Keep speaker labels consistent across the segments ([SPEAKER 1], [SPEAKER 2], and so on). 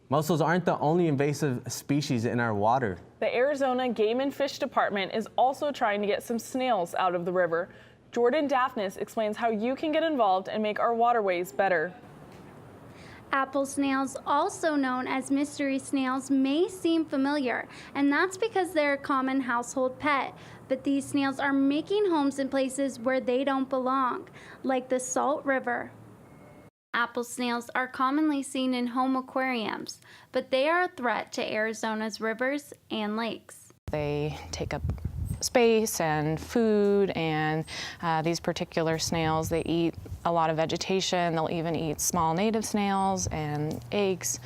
[SPEAKER 1] Mussels aren't the only invasive species in our water.
[SPEAKER 2] The Arizona Game and Fish Department is also trying to get some snails out of the river. Jordan Dafnis explains how you can get involved and make our waterways better.
[SPEAKER 3] Apple snails, also known as mystery snails, may seem familiar, and that's because they're a common household pet. But these snails are making homes in places where they don't belong, like the Salt River. Apple snails are commonly seen in home aquariums, but they are a threat to Arizona's rivers and lakes.
[SPEAKER 4] They take up space and food, and these particular snails, they eat a lot of vegetation. They'll even eat small native snails and eggs.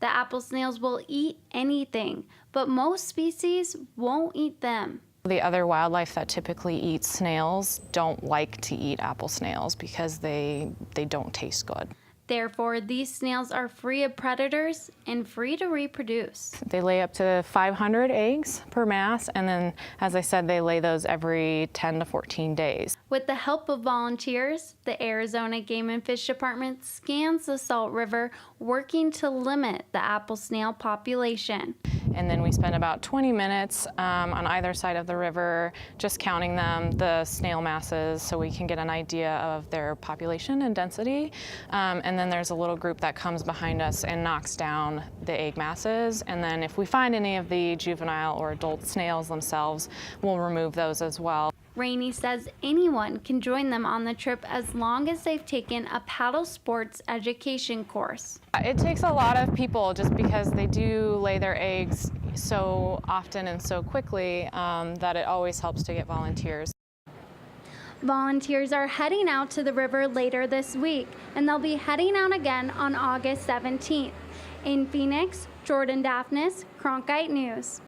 [SPEAKER 3] The apple snails will eat anything, but most species won't eat them.
[SPEAKER 4] The other wildlife that typically eats snails don't like to eat apple snails because they don't taste good.
[SPEAKER 3] Therefore, these snails are free of predators and free to reproduce.
[SPEAKER 4] They lay up to 500 eggs per mass, and then, as I said, they lay those every 10 to 14 days.
[SPEAKER 3] With the help of volunteers, the Arizona Game and Fish Department scans the Salt River, working to limit the apple snail population.
[SPEAKER 4] And then we spend about 20 minutes on either side of the river just counting them, the snail masses, so we can get an idea of their population and density. And then there's a little group that comes behind us and knocks down the egg masses. And then if we find any of the juvenile or adult snails themselves, we'll remove those as well.
[SPEAKER 3] Rainey says anyone can join them on the trip as long as they've taken a paddle sports education course.
[SPEAKER 4] It takes a lot of people just because they do lay their eggs so often and so quickly that it always helps to get volunteers.
[SPEAKER 3] Volunteers are heading out to the river later this week, and they'll be heading out again on August 17th. In Phoenix, Jordan Dafnis, Cronkite News.